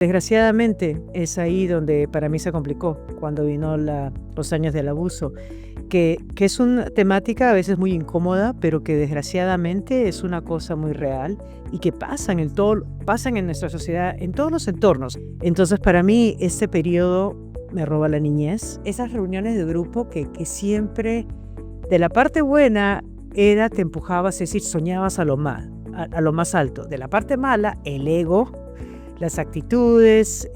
Desgraciadamente es ahí donde para mí se complicó, cuando vino los años del abuso, que es una temática a veces muy incómoda, pero que desgraciadamente es una cosa muy real y que pasan en nuestra sociedad, en todos los entornos. Entonces para mí este periodo me roba la niñez, esas reuniones de grupo que siempre, de la parte buena, te empujabas, es decir, soñabas a lo más alto. De la parte mala, el ego, las actitudes,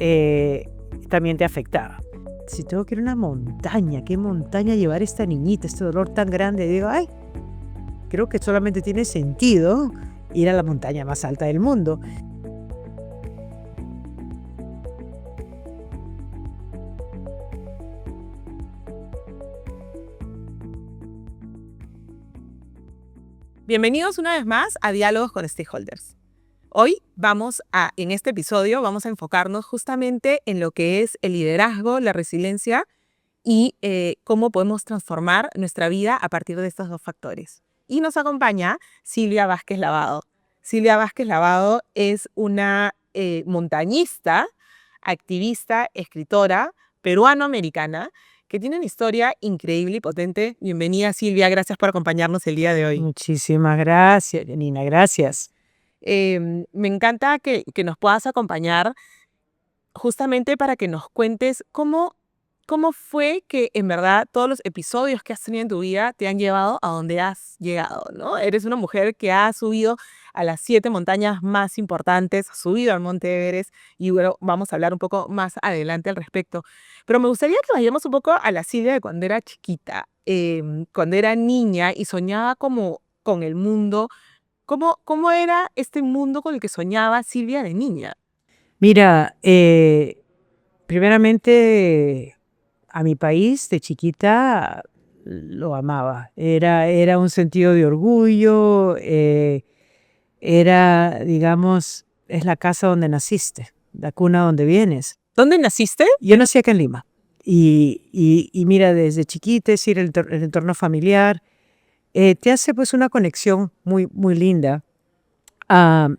también te afectaba. Si tengo que ir a una montaña, ¿qué montaña llevar esta niñita, este dolor tan grande? Digo, ay, creo que solamente tiene sentido ir a la montaña más alta del mundo. Bienvenidos una vez más a Diálogos con Stakeholders. Hoy en este episodio, vamos a enfocarnos justamente en lo que es el liderazgo, la resiliencia y cómo podemos transformar nuestra vida a partir de estos dos factores. Y nos acompaña Silvia Vázquez Lavado. Silvia Vázquez Lavado es una montañista, activista, escritora peruano-americana que tiene una historia increíble y potente. Bienvenida, Silvia, gracias por acompañarnos el día de hoy. Muchísimas gracias, Janina, gracias. Me encanta que nos puedas acompañar justamente para que nos cuentes cómo fue que en verdad todos los episodios que has tenido en tu vida te han llevado a donde has llegado, ¿no? Eres una mujer que ha subido a las 7 montañas más importantes, has subido al Monte Everest y bueno, vamos a hablar un poco más adelante al respecto. Pero me gustaría que vayamos un poco a la Silvia de cuando era chiquita, cuando era niña y soñaba como con el mundo. ¿Cómo era este mundo con el que soñaba Silvia de niña? Mira, primeramente a mi país de chiquita lo amaba. Era un sentido de orgullo, digamos, es la casa donde naciste, la cuna donde vienes. ¿Dónde naciste? Yo nací acá en Lima y mira, desde chiquita, es decir, el entorno familiar, te hace pues una conexión muy, muy linda.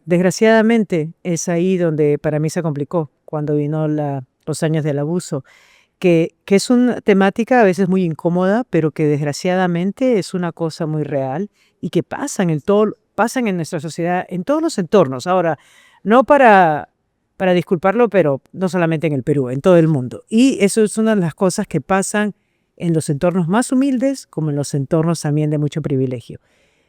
Desgraciadamente es ahí donde para mí se complicó, cuando vino los años del abuso, que es una temática a veces muy incómoda, pero que desgraciadamente es una cosa muy real y que pasan en nuestra sociedad, en todos los entornos. Ahora, no para disculparlo, pero no solamente en el Perú, en todo el mundo. Y eso es una de las cosas que pasan en los entornos más humildes, como en los entornos también de mucho privilegio.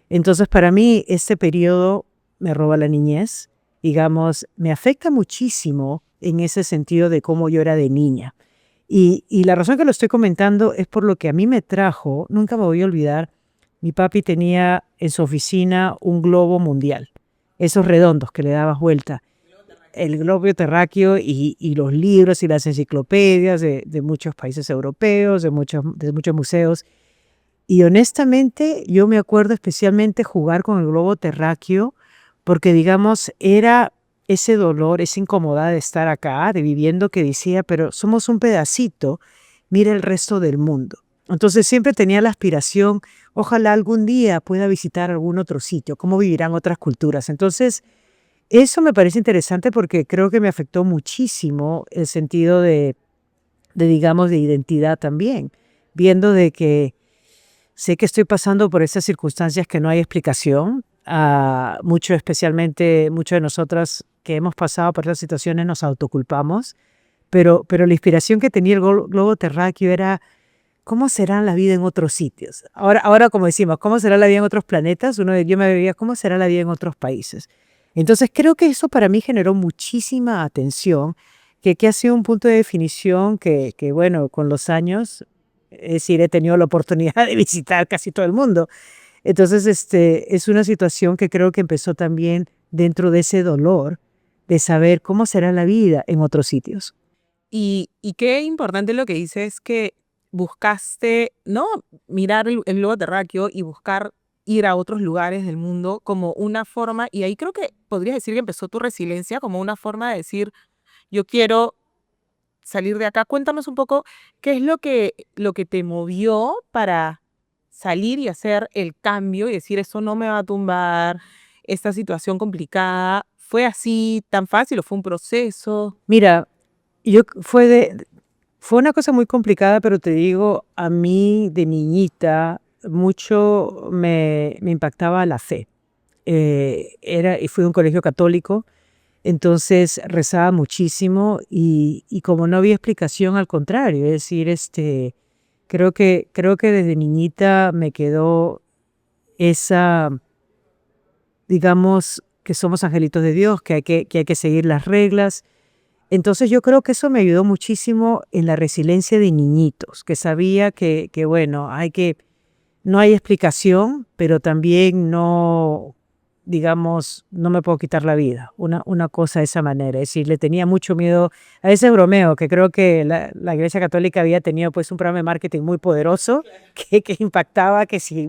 Entonces, para mí, este periodo me roba la niñez, digamos, me afecta muchísimo en ese sentido de cómo yo era de niña. Y la razón que lo estoy comentando es por lo que a mí me trajo, nunca me voy a olvidar, mi papi tenía en su oficina un globo mundial, esos redondos que le dabas vuelta, el globo terráqueo y los libros y las enciclopedias de muchos países europeos, de muchos museos. Y honestamente, yo me acuerdo especialmente jugar con el globo terráqueo, porque digamos, era ese dolor, esa incomodidad de estar acá, de viviendo, que decía, pero somos un pedacito, mira el resto del mundo. Entonces siempre tenía la aspiración, ojalá algún día pueda visitar algún otro sitio, cómo vivirán otras culturas. Entonces, eso me parece interesante porque creo que me afectó muchísimo el sentido digamos, de identidad también, viendo de que sé que estoy pasando por esas circunstancias que no hay explicación. Especialmente muchos de nosotras que hemos pasado por esas situaciones nos autoculpamos, pero la inspiración que tenía el globo terráqueo era cómo será la vida en otros sitios. Ahora como decimos, cómo será la vida en otros planetas, yo me veía cómo será la vida en otros países. Entonces creo que eso para mí generó muchísima atención, que ha sido un punto de definición que bueno, con los años, es decir, he tenido la oportunidad de visitar casi todo el mundo. Entonces, es una situación que creo que empezó también dentro de ese dolor de saber cómo será la vida en otros sitios. Y qué importante lo que dices, que buscaste, ¿no? Mirar el globo terráqueo y buscar ir a otros lugares del mundo como una forma, y ahí creo que podrías decir que empezó tu resiliencia como una forma de decir, yo quiero salir de acá. Cuéntanos un poco qué es lo que te movió para salir y hacer el cambio y decir, eso no me va a tumbar, esta situación complicada ¿Fue así tan fácil o fue un proceso? Mira, fue una cosa muy complicada, pero te digo, a mí de niñita mucho me impactaba la fe. Y fui a un colegio católico, entonces rezaba muchísimo y como no había explicación, al contrario, es decir, creo que desde niñita me quedó esa, digamos, que somos angelitos de Dios, que hay que seguir las reglas. Entonces yo creo que eso me ayudó muchísimo en la resiliencia de niñitos, que sabía que bueno, no hay explicación, pero también no, digamos, no me puedo quitar la vida. Una cosa de esa manera. Es decir, le tenía mucho miedo. A veces bromeo, que creo que la Iglesia Católica había tenido pues un programa de marketing muy poderoso que impactaba que si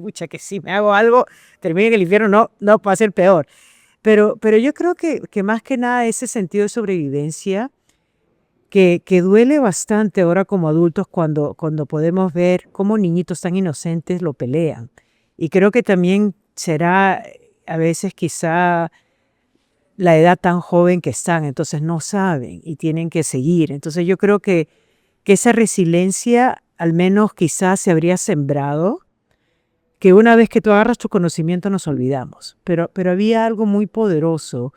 me hago algo, termine en el infierno, no, va a ser peor. Pero yo creo que más que nada ese sentido de sobrevivencia que duele bastante ahora como adultos cuando podemos ver cómo niñitos tan inocentes lo pelean. Y creo que también será a veces quizá la edad tan joven que están, entonces no saben y tienen que seguir. Entonces yo creo que esa resiliencia al menos quizás se habría sembrado, que una vez que tú agarras tu conocimiento nos olvidamos. Pero había algo muy poderoso.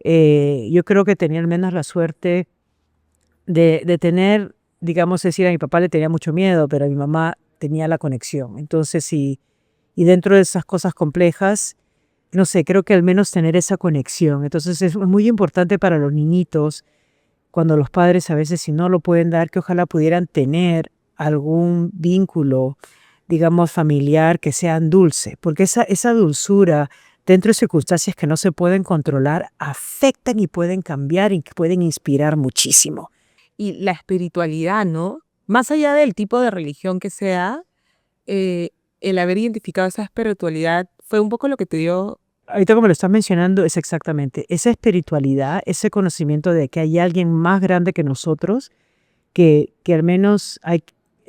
Yo creo que tenía al menos la suerte de tener, digamos, decir, a mi papá le tenía mucho miedo, pero a mi mamá tenía la conexión. Entonces, y dentro de esas cosas complejas, no sé, creo que al menos tener esa conexión. Entonces es muy importante para los niñitos, cuando los padres a veces si no lo pueden dar, que ojalá pudieran tener algún vínculo, digamos, familiar que sea dulce, porque esa dulzura dentro de circunstancias que no se pueden controlar afectan y pueden cambiar y que pueden inspirar muchísimo. Y la espiritualidad, ¿no? Más allá del tipo de religión que sea, eh, el haber identificado esa espiritualidad fue un poco lo que te dio. Ahorita como lo estás mencionando, es exactamente esa espiritualidad, ese conocimiento de que hay alguien más grande que nosotros, que al menos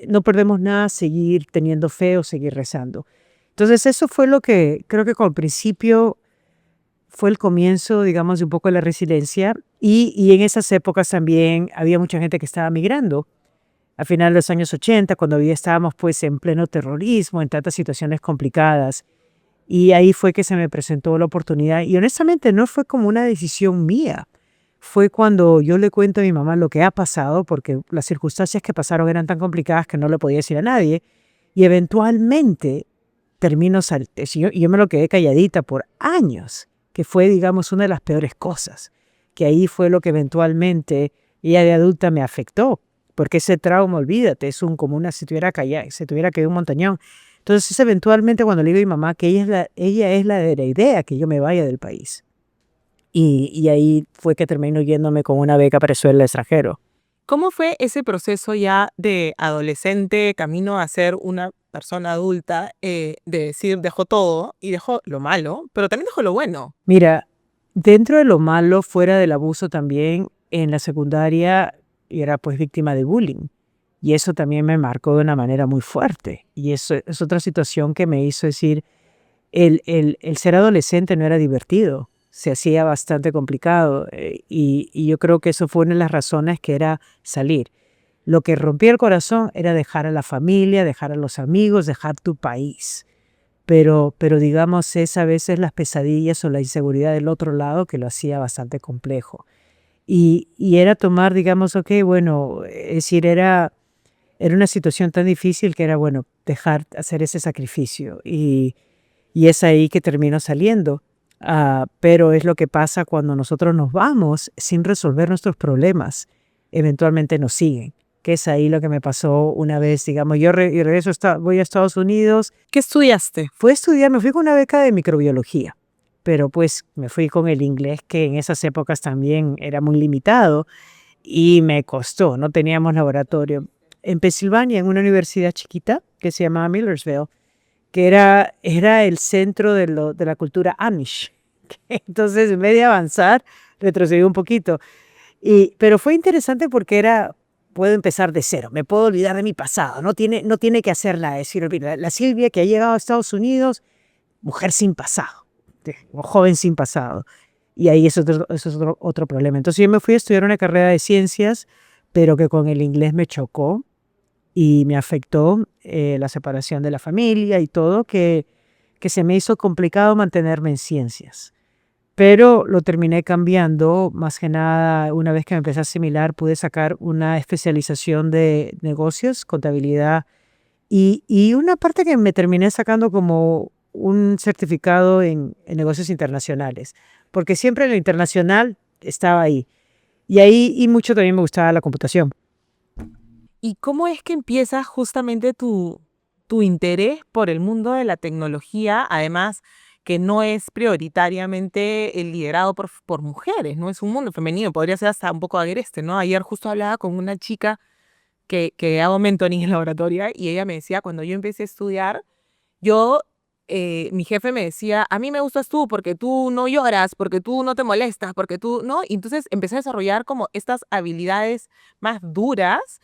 no perdemos nada seguir teniendo fe o seguir rezando. Entonces eso fue lo que creo que con principio fue el comienzo, digamos, de un poco de la resiliencia y en esas épocas también había mucha gente que estaba migrando. A finales de los años 80, cuando había estábamos pues en pleno terrorismo, en tantas situaciones complicadas. Y ahí fue que se me presentó la oportunidad. Y honestamente no fue como una decisión mía. Fue cuando yo le cuento a mi mamá lo que ha pasado, porque las circunstancias que pasaron eran tan complicadas que no le podía decir a nadie. Y eventualmente termino y yo me lo quedé calladita por años, que fue, digamos, una de las peores cosas. Que ahí fue lo que eventualmente, ella de adulta, me afectó. Porque ese trauma, olvídate, es como una, si tuviera callado, se tuviera caído un montañón. Entonces, eventualmente, cuando le digo a mi mamá que ella es la de la idea que yo me vaya del país. Y ahí fue que termino yéndome con una beca para estudiar el extranjero. ¿Cómo fue ese proceso ya de adolescente, camino a ser una persona adulta, de decir, dejó todo y dejó lo malo, pero también dejó lo bueno? Mira, dentro de lo malo, fuera del abuso también, en la secundaria era pues víctima de bullying. Y eso también me marcó de una manera muy fuerte. Y eso es otra situación que me hizo decir, el ser adolescente no era divertido, se hacía bastante complicado y yo creo que eso fue una de las razones que era salir. Lo que rompía el corazón era dejar a la familia, dejar a los amigos, dejar tu país. Pero digamos, es a veces las pesadillas o la inseguridad del otro lado que lo hacía bastante complejo. Y era tomar, digamos, ok, bueno, es decir, era una situación tan difícil que era, bueno, dejar hacer ese sacrificio. Y es ahí que termino saliendo. Pero es lo que pasa cuando nosotros nos vamos sin resolver nuestros problemas. Eventualmente nos siguen. Que es ahí lo que me pasó una vez, digamos, yo regreso, voy a Estados Unidos. ¿Qué estudiaste? Fui a estudiar, me fui con una beca de microbiología. Pero pues me fui con el inglés que en esas épocas también era muy limitado y me costó, no teníamos laboratorio. En Pensilvania, en una universidad chiquita que se llamaba Millersville, que era el centro de la cultura Amish. Entonces, en vez de avanzar, retrocedí un poquito. Pero fue interesante porque puedo empezar de cero, me puedo olvidar de mi pasado, no tiene que hacer nada. Es decir, la Silvia que ha llegado a Estados Unidos, mujer sin pasado, o joven sin pasado. Y ahí es otro problema. Entonces yo me fui a estudiar una carrera de ciencias, pero que con el inglés me chocó y me afectó la separación de la familia y todo, que se me hizo complicado mantenerme en ciencias. Pero lo terminé cambiando, más que nada, una vez que me empecé a asimilar, pude sacar una especialización de negocios, contabilidad, y una parte que me terminé sacando como un certificado en negocios internacionales, porque siempre lo internacional estaba ahí. Y ahí, y mucho también me gustaba la computación. ¿Y cómo es que empieza justamente tu interés por el mundo de la tecnología? Además, que no es prioritariamente el liderado por mujeres, no es un mundo femenino, podría ser hasta un poco agreste, ¿no? Ayer justo hablaba con una chica que hago mentoring en la oratoria y ella me decía, cuando yo empecé a estudiar, yo, mi jefe me decía, a mí me gustas tú porque tú no lloras, porque tú no te molestas, porque tú, ¿no? Y entonces empecé a desarrollar como estas habilidades más duras,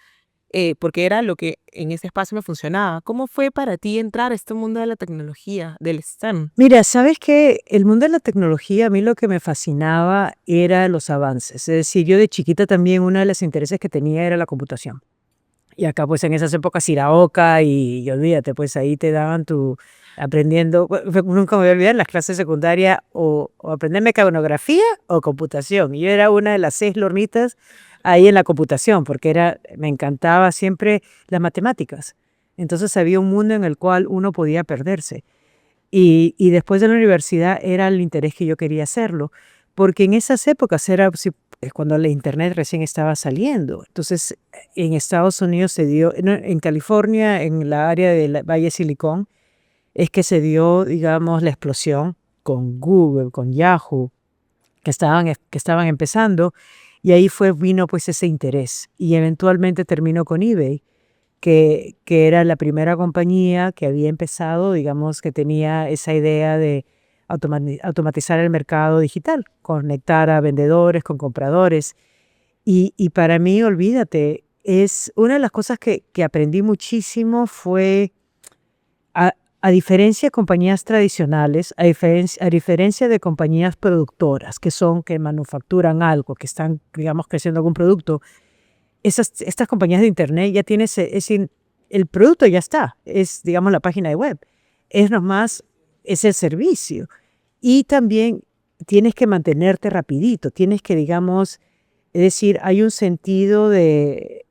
porque era lo que en ese espacio me funcionaba. ¿Cómo fue para ti entrar a este mundo de la tecnología, del STEM? Mira, ¿sabes qué? El mundo de la tecnología, a mí lo que me fascinaba era los avances. Es decir, yo de chiquita también uno de los intereses que tenía era la computación. Y acá pues en esas épocas Iraoka y olvídate, pues ahí te daban tu aprendiendo, nunca me voy a olvidar las clases secundarias o aprender mecanografía o computación. Y yo era una de las 6 lornitas ahí en la computación porque me encantaba siempre las matemáticas. Entonces había un mundo en el cual uno podía perderse. Y después de la universidad era el interés que yo quería hacerlo, porque en esas épocas era cuando la internet recién estaba saliendo. Entonces, en Estados Unidos se dio, no, en California, en la área del Valle Silicón, es que se dio, digamos, la explosión con Google, con Yahoo, que estaban empezando, y ahí vino pues ese interés. Y eventualmente terminó con eBay, que era la primera compañía que había empezado, digamos, que tenía esa idea de automatizar el mercado digital, conectar a vendedores con compradores. Y para mí, olvídate, es una de las cosas que aprendí muchísimo fue, a, a diferencia de compañías tradicionales, a diferencia de compañías productoras, que manufacturan algo, que están, digamos, creciendo algún producto, estas compañías de internet ya tienen el producto ya está, es digamos la página de web, es nomás, es el servicio. Y también tienes que mantenerte rapidito, tienes que, digamos, es decir, hay un sentido de,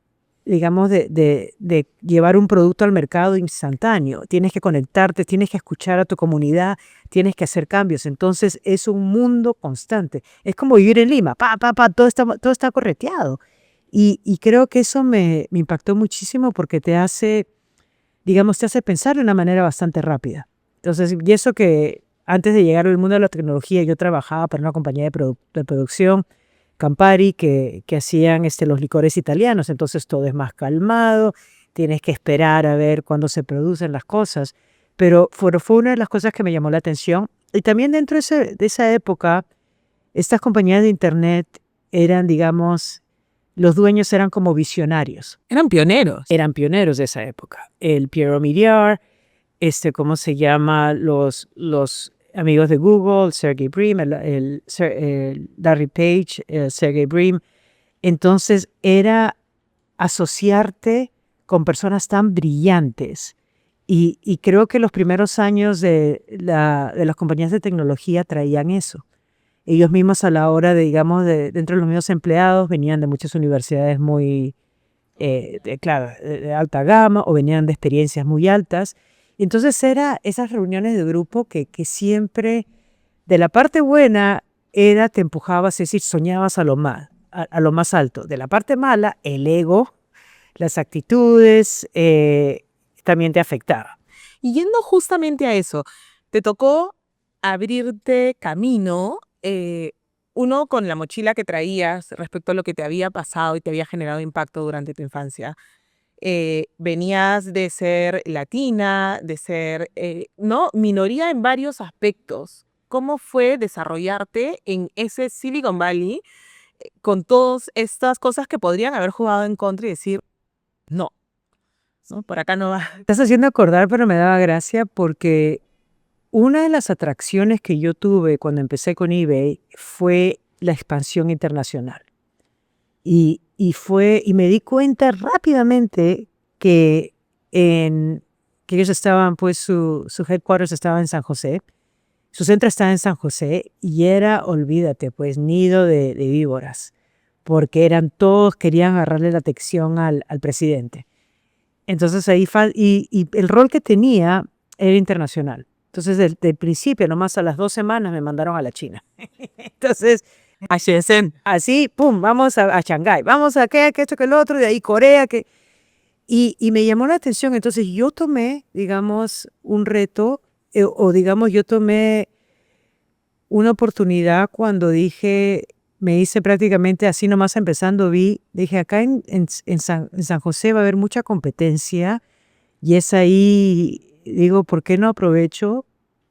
digamos, de llevar un producto al mercado instantáneo, tienes que conectarte, tienes que escuchar a tu comunidad, tienes que hacer cambios, entonces es un mundo constante, es como vivir en Lima, todo está correteado. Y creo que eso me impactó muchísimo porque digamos, te hace pensar de una manera bastante rápida. Entonces, y eso que antes de llegar al mundo de la tecnología, yo trabajaba para una compañía de producción, Campari, que hacían los licores italianos. Entonces, todo es más calmado, tienes que esperar a ver cuándo se producen las cosas. Pero fue una de las cosas que me llamó la atención. Y también dentro de esa época, estas compañías de internet eran, digamos, los dueños eran como visionarios, Eran pioneros. eran pioneros de esa época. El Pierre Omidyar, ¿cómo se llama? Los amigos de Google, Sergey Brin, el Larry Page, el Sergey Brin. Entonces era asociarte con personas tan brillantes. Y creo que los primeros años de las compañías de tecnología traían eso. Ellos mismos a la hora de, digamos, dentro de los mismos empleados, venían de muchas universidades muy, claro, de alta gama o venían de experiencias muy altas. Entonces era esas reuniones de grupo que siempre, de la parte buena, te empujabas, es decir, soñabas a lo más alto. De la parte mala, el ego, las actitudes, también te afectaba. Y yendo justamente a eso, te tocó abrirte camino, uno con la mochila que traías respecto a lo que te había pasado y te había generado impacto durante tu infancia. Venías de ser latina, de ser, ¿no? Minoría en varios aspectos. ¿Cómo fue desarrollarte en ese Silicon Valley con todas estas cosas que podrían haber jugado en contra y decir, no, por acá no va? Estás haciendo acordar, pero me daba gracia porque Una de las atracciones que yo tuve cuando empecé con eBay fue la expansión internacional. Y me di cuenta rápidamente que, que ellos estaban, pues su headquarters estaba en San José, su centro estaba en San José y era, olvídate, pues nido de víboras, porque todos querían agarrarle la atención al presidente. Entonces y el rol que tenía era internacional. Entonces, del principio, nomás a las 2 semanas me mandaron a la China. Entonces, A Shenzhen. así, pum, vamos a Shanghái, vamos a que esto, que el otro, de ahí Corea, y me llamó la atención. Entonces, yo tomé, digamos, un reto, o digamos, yo tomé una oportunidad cuando me hice prácticamente así nomás empezando, dije, acá en San José va a haber mucha competencia y es ahí, digo, ¿por qué no aprovecho?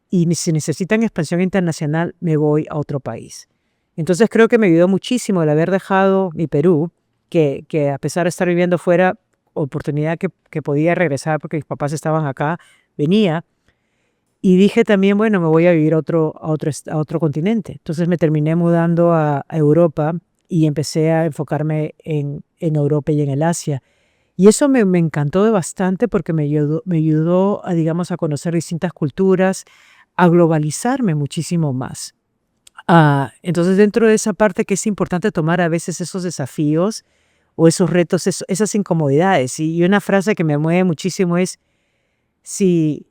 Y si necesitan expansión internacional, me voy a otro país. Entonces creo que me ayudó muchísimo el haber dejado mi Perú, que a pesar de estar viviendo fuera, oportunidad que podía regresar porque mis papás estaban acá, venía. Y dije también, bueno, me voy a vivir a otro continente. Entonces me terminé mudando a Europa y empecé a enfocarme en Europa y en el Asia. Y eso me encantó bastante porque me ayudó a, digamos, a conocer distintas culturas, a globalizarme muchísimo más. Entonces, dentro de esa parte que es importante tomar a veces esos desafíos o esos retos, esas incomodidades. Y una frase que me mueve muchísimo es, si,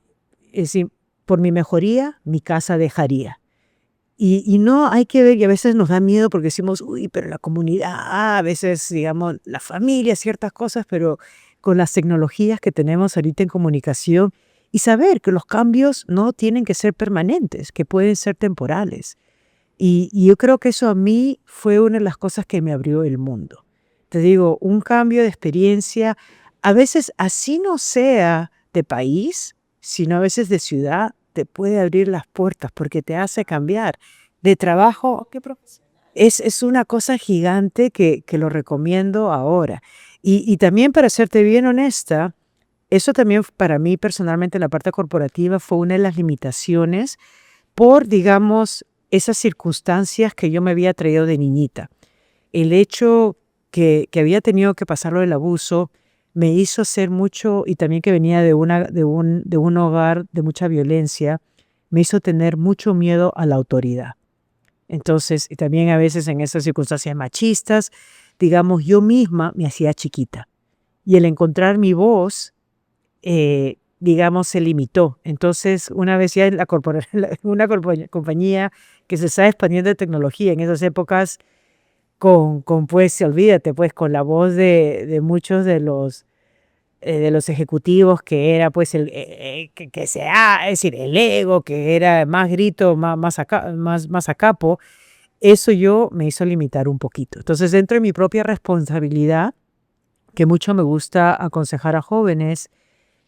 si por mi mejoría, mi casa dejaría. Y no hay que ver, y a veces nos da miedo porque decimos, uy, pero la comunidad, a veces, digamos, la familia, ciertas cosas, pero con las tecnologías que tenemos ahorita en comunicación, y saber que los cambios no tienen que ser permanentes, que pueden ser temporales. Y yo creo que eso a mí fue una de las cosas que me abrió el mundo. Te digo, un cambio de experiencia, a veces así no sea de país, sino a veces de ciudad, te puede abrir las puertas porque te hace cambiar de trabajo. Es una cosa gigante que lo recomiendo ahora. Y también, para serte bien honesta, eso también para mí personalmente en la parte corporativa fue una de las limitaciones por, digamos, esas circunstancias que yo me había traído de niñita. El hecho que había tenido que pasarlo del abuso me hizo hacer mucho, y también que venía de un hogar de mucha violencia, me hizo tener mucho miedo a la autoridad. Entonces, y también a veces en esas circunstancias machistas, digamos, yo misma me hacía chiquita. Y el encontrar mi voz, digamos, se limitó. Entonces, una vez ya en una compañía que se está expandiendo de tecnología en esas épocas, pues, olvídate, pues, con la voz de muchos de los ejecutivos, que era, pues, es decir, el ego, que era más grito, más a capo, eso yo me hizo limitar un poquito. Entonces, dentro de mi propia responsabilidad, que mucho me gusta aconsejar a jóvenes,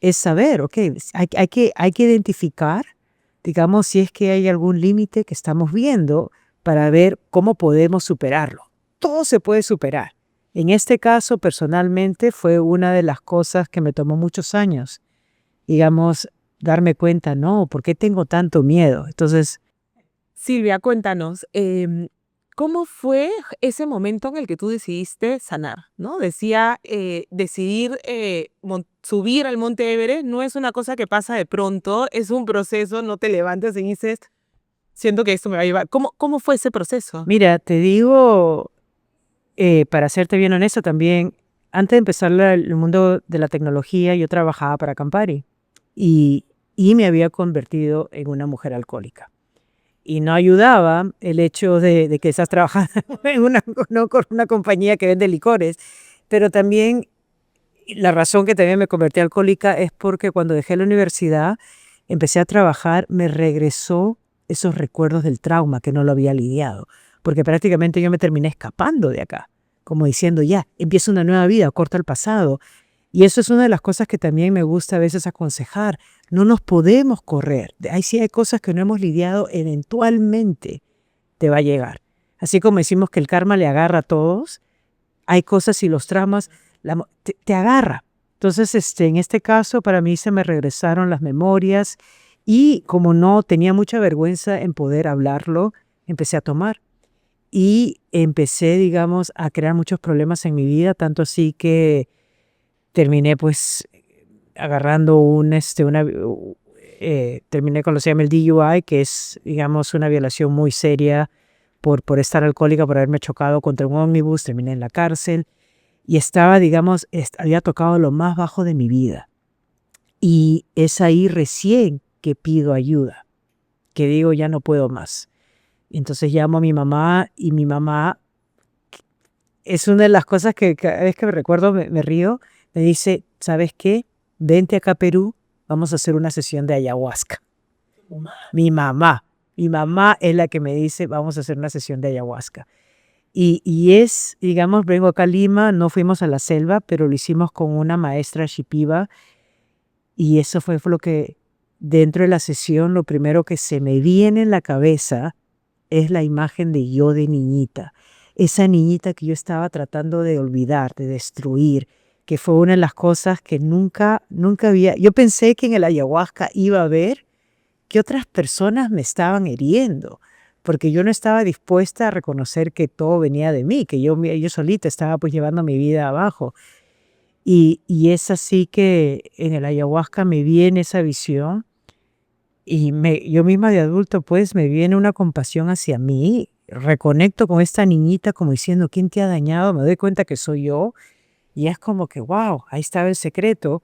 es saber, ok, hay que identificar, digamos, si es que hay algún límite que estamos viendo para ver cómo podemos superarlo. Todo se puede superar. En este caso, personalmente, fue una de las cosas que me tomó muchos años, digamos, darme cuenta, no, ¿por qué tengo tanto miedo? Entonces, Silvia, cuéntanos, ¿cómo fue ese momento en el que tú decidiste sanar? ¿No? Decía, decidir subir al Monte Everest no es una cosa que pasa de pronto, es un proceso, no te levantas y dices, siento que esto me va a llevar. ¿Cómo fue ese proceso? mira, te digo, para serte bien honesta también, antes de empezar el mundo de la tecnología, yo trabajaba para Campari y me había convertido en una mujer alcohólica. Y no ayudaba el hecho de que estás trabajando no con una compañía que vende licores, pero también la razón que también me convertí alcohólica es porque cuando dejé la universidad, empecé a trabajar, me regresó esos recuerdos del trauma que no lo había lidiado, porque prácticamente yo me terminé escapando de acá, como diciendo, ya, empiezo una nueva vida, corta el pasado. Y eso es una de las cosas que también me gusta a veces aconsejar. No nos podemos correr. Ahí sí hay cosas que no hemos lidiado, eventualmente te va a llegar. Así como decimos que el karma le agarra a todos, hay cosas y los traumas te agarra. Entonces, en este caso, para mí se me regresaron las memorias Y como no tenía mucha vergüenza en poder hablarlo, empecé a tomar. Y empecé, digamos, a crear muchos problemas en mi vida, tanto así que terminé pues agarrando terminé con lo que se llama el DUI, que es, digamos, una violación muy seria por estar alcohólica, por haberme chocado contra un ómnibus, terminé en la cárcel y estaba, digamos, había tocado lo más bajo de mi vida. Y es ahí recién que pido ayuda, que digo, ya no puedo más. Entonces llamo a mi mamá y mi mamá, es una de las cosas que cada vez que me recuerdo me río, me dice, ¿sabes qué? Vente acá a Perú, vamos a hacer una sesión de ayahuasca. Mi mamá, mi mamá es la que me dice, vamos a hacer una sesión de ayahuasca. Y es, digamos, vengo acá a Lima, no fuimos a la selva, pero lo hicimos con una maestra shipiba y eso fue lo que dentro de la sesión, lo primero que se me viene en la cabeza es la imagen de yo de niñita. Esa niñita que yo estaba tratando de olvidar, de destruir, que fue una de las cosas que nunca había. Yo pensé que en el ayahuasca iba a ver que otras personas me estaban hiriendo, porque yo no estaba dispuesta a reconocer que todo venía de mí, que yo solita estaba pues llevando mi vida abajo. Y es así que en el ayahuasca me viene esa visión y yo misma de adulto pues me viene una compasión hacia mí, reconecto con esta niñita como diciendo, ¿quién te ha dañado? Me doy cuenta que soy yo y es como que, wow, ahí estaba el secreto.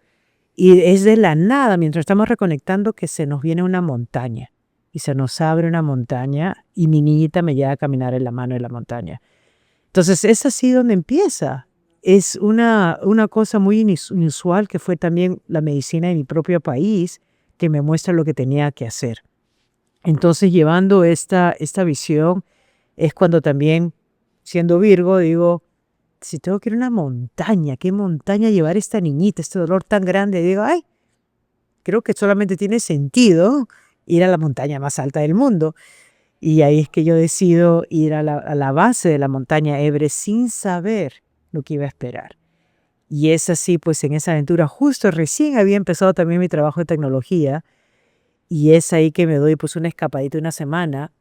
Y es de la nada, mientras estamos reconectando, que se nos viene una montaña y se nos abre una montaña y mi niñita me lleva a caminar en la mano de la montaña. Entonces es así donde empieza. Es una cosa muy inusual que fue también la medicina de mi propio país que me muestra lo que tenía que hacer. Entonces llevando esta visión es cuando también, siendo Virgo, digo, si tengo que ir a una montaña, ¿qué montaña llevar esta niñita, este dolor tan grande? Digo, ay, creo que solamente tiene sentido ir a la montaña más alta del mundo. Y ahí es que yo decido ir a la base de la montaña Everest sin saber lo que iba a esperar. Y es así, pues en esa aventura, justo recién había empezado también mi trabajo de tecnología, y es ahí que me doy pues una escapadita una semana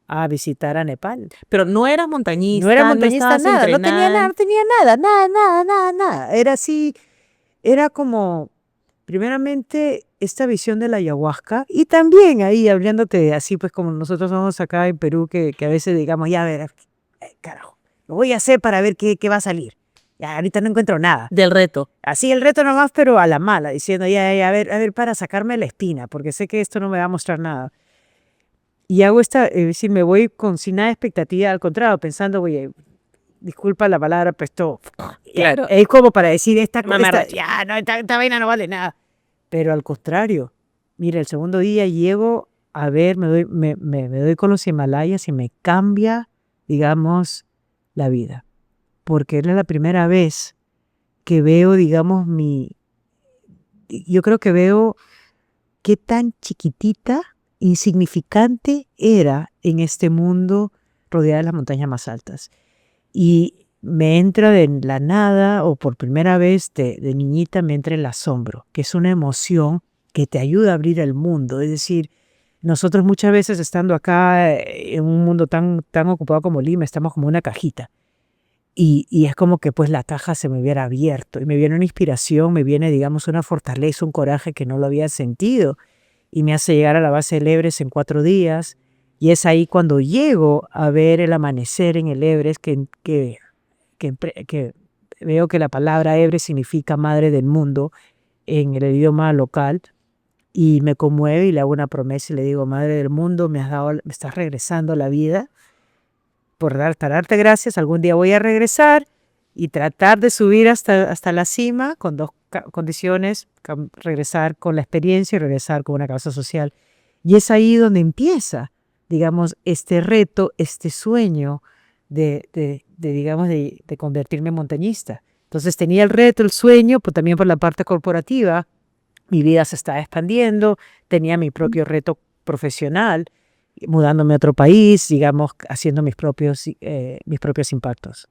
a visitar a Nepal. Pero no eras No era montañista, no montañista estabas nada, no tenía nada, entrenada. no tenía nada, nada, nada, nada, nada. Era así, era como, primeramente, esta visión de la ayahuasca y también ahí hablándote así, pues como nosotros somos acá en Perú, que a veces digamos, ya a ver, carajo, lo voy a hacer para ver qué va a salir. Ya, ahorita no encuentro nada. Del reto. Así el reto nomás, pero a la mala, diciendo, ya, a ver, para sacarme la espina, porque sé que esto no me va a mostrar nada. Y hago es decir, me voy sin nada de expectativa, al contrario, pensando, oye, disculpa la palabra, pero esto, ya, Claro. es como para decir, Mamarracho. ya, no, esta vaina no vale nada. Pero al contrario, mira, el segundo día llego a ver, me doy con los Himalayas y me cambia, digamos, la vida. Porque era la primera vez que veo, digamos, yo creo que veo qué tan chiquitita, insignificante era en este mundo rodeada de las montañas más altas. Y me entra de la nada, o por primera vez de niñita, me entra el asombro, que es una emoción que te ayuda a abrir el mundo. Es decir, nosotros muchas veces estando acá en un mundo tan ocupado como Lima, estamos como una cajita. Y es como que pues la caja se me hubiera abierto y me viene una inspiración, me viene digamos una fortaleza, un coraje que no lo había sentido y me hace llegar a la base del Everest en 4 días. Y es ahí cuando llego a ver el amanecer en el Everest que veo que la palabra Everest significa madre del mundo en el idioma local y me conmueve y le hago una promesa y le digo, madre del mundo, me estás regresando a la vida para darte gracias, algún día voy a regresar y tratar de subir hasta la cima con dos condiciones, regresar con la experiencia y regresar con una causa social. Y es ahí donde empieza, digamos, este reto, este sueño digamos, de convertirme en montañista. Entonces tenía el reto, el sueño, pero también por la parte corporativa, mi vida se estaba expandiendo, tenía mi propio reto profesional, mudándome a otro país, digamos, haciendo mis propios impactos.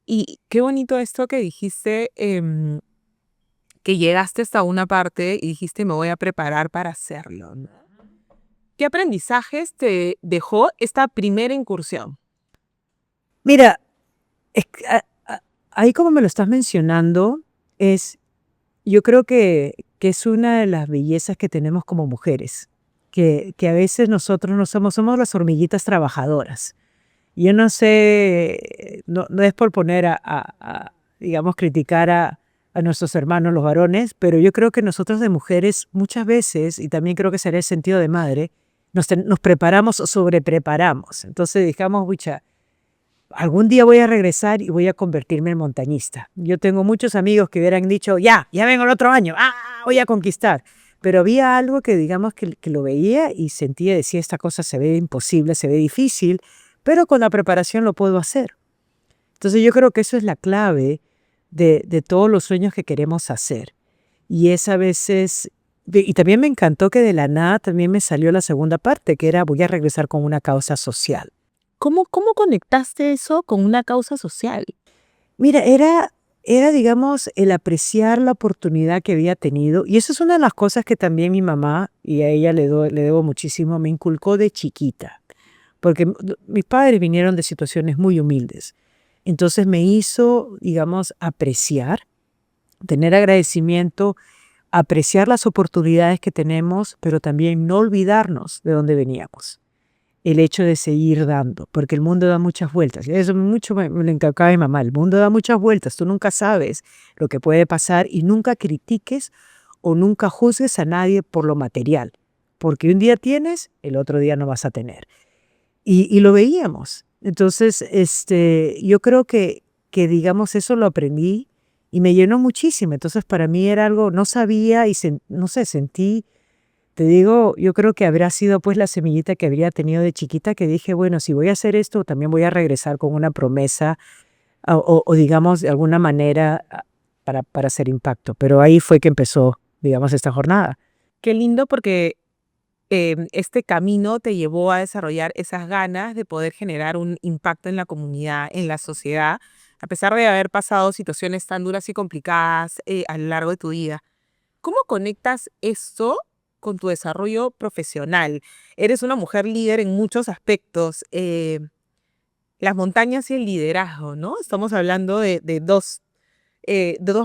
Y qué bonito esto que dijiste, que llegaste hasta una parte y dijiste, me voy a preparar para hacerlo, ¿no? ¿Qué aprendizajes te dejó esta primera incursión? Mira, es que, ahí como me lo estás mencionando, yo creo que es una de las bellezas que tenemos como mujeres, que a veces nosotros no somos las hormiguitas trabajadoras. Yo no sé, no es por poner digamos, criticar a nuestros hermanos los varones, pero yo creo que nosotros de mujeres muchas veces, y también creo que será el sentido de madre, nos preparamos o sobrepreparamos. Entonces digamos, pucha, algún día voy a regresar y voy a convertirme en montañista. Yo tengo muchos amigos que hubieran dicho, ya vengo el otro año, voy a conquistar. Pero había algo que digamos que lo veía y sentía, decía, esta cosa se ve imposible, se ve difícil, pero con la preparación lo puedo hacer. Entonces yo creo que eso es la clave de todos los sueños que queremos hacer. Y es a veces, y también me encantó que de la nada también me salió la segunda parte, que era voy a regresar con una causa social. ¿Cómo conectaste eso con una causa social? Mira, digamos, el apreciar la oportunidad que había tenido, y eso es una de las cosas que también mi mamá, y a ella le debo muchísimo, me inculcó de chiquita, porque mis padres vinieron de situaciones muy humildes. Entonces me hizo, digamos, apreciar, tener agradecimiento, apreciar las oportunidades que tenemos, pero también no olvidarnos de dónde veníamos. El hecho de seguir dando, porque el mundo da muchas vueltas. Eso mucho me lo inculcaba mi mamá, el mundo da muchas vueltas, tú nunca sabes lo que puede pasar y nunca critiques o nunca juzgues a nadie por lo material, porque un día tienes, el otro día no vas a tener. Y lo veíamos. Entonces, yo creo que digamos, eso lo aprendí y me llenó muchísimo. Entonces, para mí era algo, no sabía y no sé, sentí, te digo, yo creo que habrá sido pues la semillita que habría tenido de chiquita que dije, bueno, si voy a hacer esto, también voy a regresar con una promesa o digamos, de alguna manera para hacer impacto. Pero ahí fue que empezó, digamos, esta jornada. Qué lindo porque este camino te llevó a desarrollar esas ganas de poder generar un impacto en la comunidad, en la sociedad, a pesar de haber pasado situaciones tan duras y complicadas a lo largo de tu vida. ¿Cómo conectas esto con tu desarrollo profesional? Eres una mujer líder en muchos aspectos. Las montañas y el liderazgo, ¿no? Estamos hablando de dos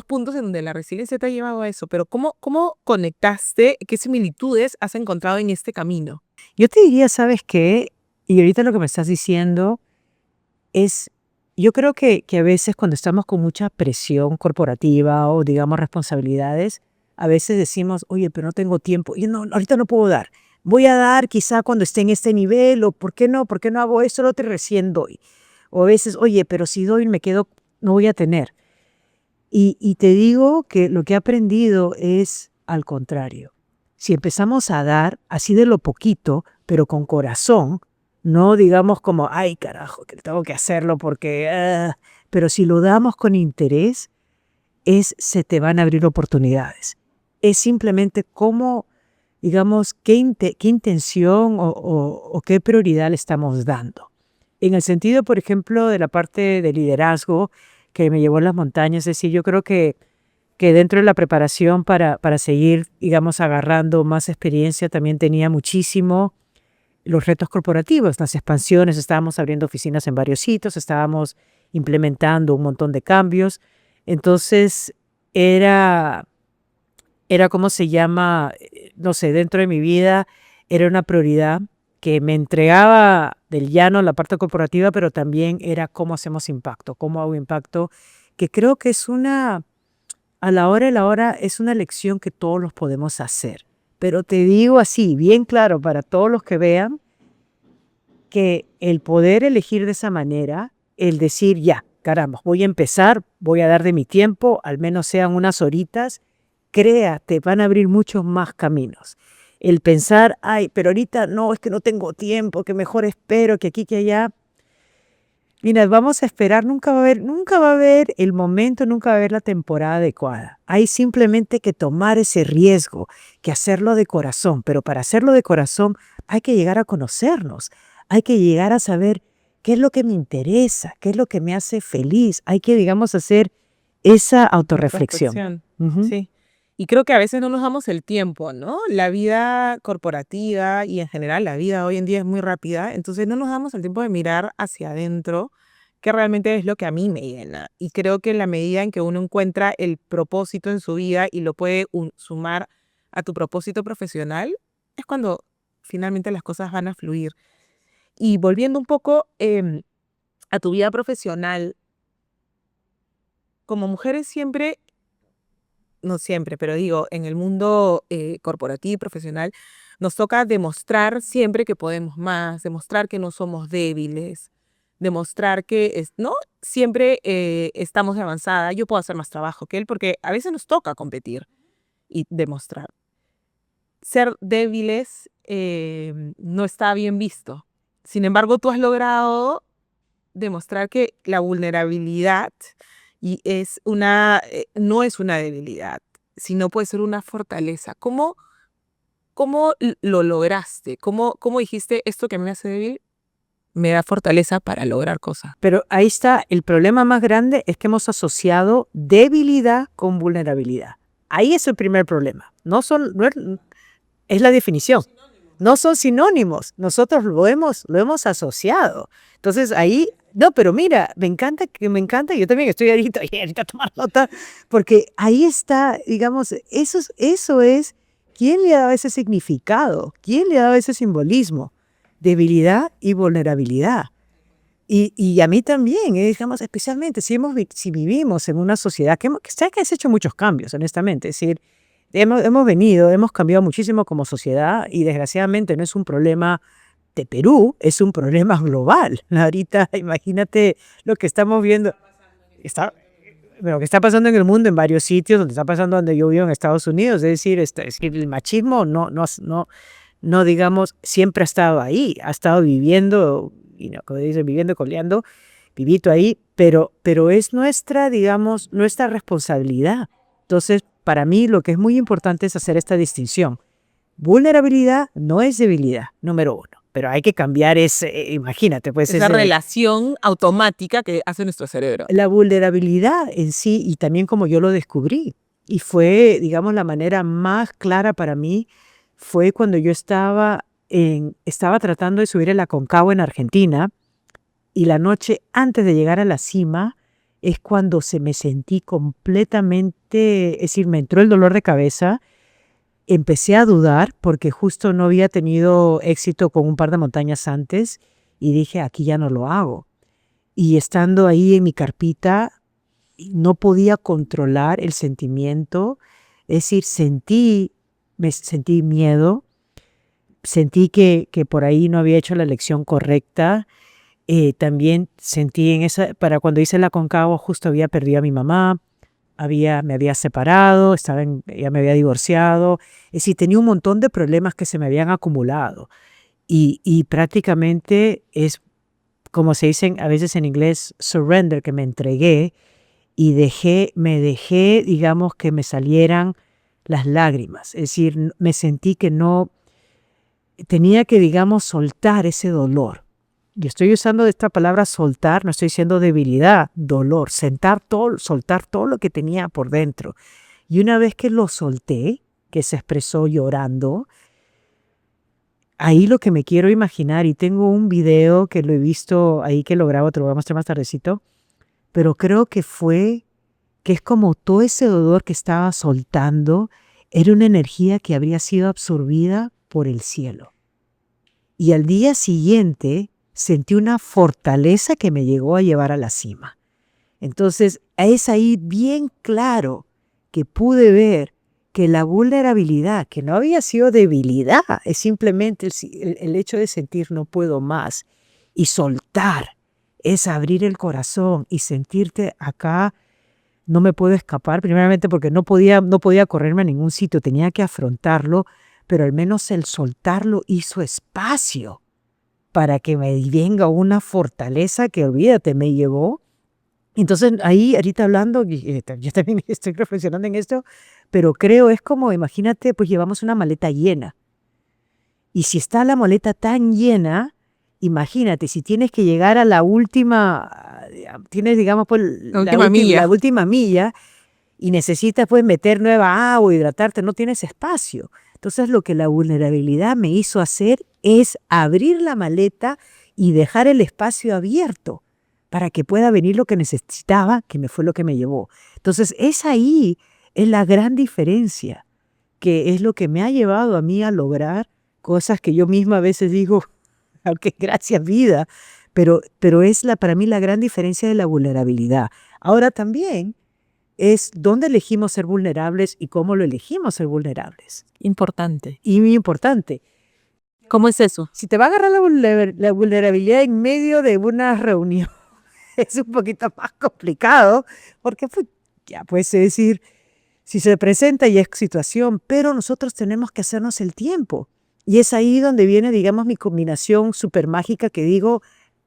puntos en donde la resiliencia te ha llevado a eso, pero ¿cómo conectaste? ¿Qué similitudes has encontrado en este camino? Yo te diría, ¿sabes qué? Y ahorita lo que me estás diciendo es, yo creo que a veces cuando estamos con mucha presión corporativa o digamos responsabilidades, a veces decimos, oye, pero no tengo tiempo, y no, ahorita no puedo dar. Voy a dar quizá cuando esté en este nivel, o ¿por qué no hago esto? Lo otro y recién doy. O a veces, oye, pero si doy me quedo, no voy a tener. Y te digo que lo que he aprendido es al contrario. Si empezamos a dar así de lo poquito, pero con corazón, no digamos como, ay carajo, que tengo que hacerlo porque, pero si lo damos con interés, se te van a abrir oportunidades. Es simplemente cómo, digamos, qué intención o qué prioridad le estamos dando. En el sentido, por ejemplo, de la parte de liderazgo que me llevó a las montañas, es decir, yo creo que dentro de la preparación para seguir, digamos, agarrando más experiencia, también tenía muchísimo los retos corporativos, las expansiones, estábamos abriendo oficinas en varios sitios, estábamos implementando un montón de cambios. Entonces, era ¿cómo se llama? No sé, dentro de mi vida era una prioridad que me entregaba del llano la parte corporativa, pero también era cómo hacemos impacto, cómo hago impacto, que creo que es a la hora de la hora, es una lección que todos los podemos hacer. Pero te digo así, bien claro para todos los que vean, que el poder elegir de esa manera, el decir, ya, caramba, voy a empezar, voy a dar de mi tiempo, al menos sean unas horitas, créate, van a abrir muchos más caminos. El pensar, ay, pero ahorita no, es que no tengo tiempo, que mejor espero, que aquí, que allá. Mira, vamos a esperar, nunca va a haber el momento, nunca va a haber la temporada adecuada. Hay simplemente que tomar ese riesgo, que hacerlo de corazón, pero para hacerlo de corazón hay que llegar a conocernos, hay que llegar a saber qué es lo que me interesa, qué es lo que me hace feliz, hay que, digamos, hacer esa autorreflexión. Introspección, Ujú. sí. Y creo que a veces no nos damos el tiempo, ¿no? La vida corporativa y en general la vida hoy en día es muy rápida, entonces no nos damos el tiempo de mirar hacia adentro, que realmente es lo que a mí me llena. Y creo que en la medida en que uno encuentra el propósito en su vida y lo puede sumar a tu propósito profesional, es cuando finalmente las cosas van a fluir. Y volviendo un poco a tu vida profesional, como mujeres siempre, no siempre, pero digo, en el mundo corporativo y profesional, nos toca demostrar siempre que podemos más, demostrar que no somos débiles, demostrar que, ¿no? Siempre estamos de avanzada, yo puedo hacer más trabajo que él, porque a veces nos toca competir y demostrar. Ser débiles no está bien visto. Sin embargo, tú has logrado demostrar que la vulnerabilidad no es una debilidad, sino puede ser una fortaleza. ¿Cómo lo lograste? ¿Cómo dijiste esto que me hace débil me da fortaleza para lograr cosas? Pero ahí está, el problema más grande es que hemos asociado debilidad con vulnerabilidad. Ahí es el primer problema. Es la definición. No son sinónimos. Nosotros lo hemos asociado. Entonces ahí, no, pero mira, me encanta, yo también estoy ahorita tomando nota, porque ahí está, digamos, eso es, ¿quién le ha dado ese significado? ¿Quién le ha dado ese simbolismo? Debilidad y vulnerabilidad. Y a mí también, digamos, especialmente si vivimos en una sociedad que has hecho muchos cambios, honestamente, es decir, hemos cambiado muchísimo como sociedad y desgraciadamente no es un problema de Perú, es un problema global. Ahorita imagínate lo que estamos viendo, lo que está pasando en el mundo en varios sitios, donde está pasando donde yo vivo en Estados Unidos, es decir, el machismo no digamos, siempre ha estado ahí, ha estado viviendo, como dicen, viviendo, coleando, vivito ahí, pero es digamos, nuestra responsabilidad. Entonces, para mí lo que es muy importante es hacer esta distinción. Vulnerabilidad no es debilidad, número uno, pero hay que cambiar imagínate, pues esa relación automática que hace nuestro cerebro. La vulnerabilidad en sí, y también como yo lo descubrí, y fue, digamos, la manera más clara para mí, fue cuando yo estaba tratando de subir el Aconcagua en Argentina, y la noche antes de llegar a la cima es cuando me sentí completamente, es decir, me entró el dolor de cabeza, empecé a dudar porque justo no había tenido éxito con un par de montañas antes y dije, aquí ya no lo hago. Y estando ahí en mi carpita, no podía controlar el sentimiento, es decir, me sentí miedo, sentí que por ahí no había hecho la elección correcta. También sentí para cuando hice la Aconcagua justo había perdido a mi mamá, me había separado, ya me había divorciado, es decir, tenía un montón de problemas que se me habían acumulado y prácticamente es como se dicen a veces en inglés, surrender, que me entregué y me dejé, digamos, que me salieran las lágrimas, es decir, me sentí que no, tenía que, digamos, soltar ese dolor. Yo estoy usando esta palabra soltar, no estoy diciendo debilidad, dolor, soltar todo lo que tenía por dentro. Y una vez que lo solté, que se expresó llorando, ahí lo que me quiero imaginar, y tengo un video que lo he visto ahí que lo grabo, te lo voy a mostrar más tardecito, pero creo que es como todo ese dolor que estaba soltando, era una energía que habría sido absorbida por el cielo. Y al día siguiente sentí una fortaleza que me llegó a llevar a la cima. Entonces es ahí bien claro que pude ver que la vulnerabilidad, que no había sido debilidad, es simplemente el hecho de sentir no puedo más y soltar, es abrir el corazón y sentirte acá, no me puedo escapar, primeramente porque no podía correrme a ningún sitio, tenía que afrontarlo, pero al menos el soltarlo hizo espacio para que me venga una fortaleza que, olvídate, me llevó. Entonces ahí ahorita hablando, yo también estoy reflexionando en esto, pero creo es como, imagínate, pues llevamos una maleta llena. Y si está la maleta tan llena, imagínate, si tienes que llegar a la última, tienes, digamos, pues, La última milla. La última milla, y necesitas pues meter nueva agua, hidratarte, no tienes espacio. Entonces lo que la vulnerabilidad me hizo hacer es abrir la maleta y dejar el espacio abierto para que pueda venir lo que necesitaba, que me fue lo que me llevó. Entonces es la gran diferencia, que es lo que me ha llevado a mí a lograr cosas que yo misma a veces digo, aunque gracias vida, pero es para mí la gran diferencia de la vulnerabilidad. Ahora también es dónde elegimos ser vulnerables y cómo lo elegimos ser vulnerables. Importante. Y muy importante, ¿Cómo es eso? si te va a agarrar la vulnerabilidad en medio de una reunión, es un poquito más complicado, porque pues, ya puedes decir, si se presenta y es situación, pero nosotros tenemos que hacernos el tiempo. Y es ahí donde viene, digamos, mi combinación súper mágica que digo,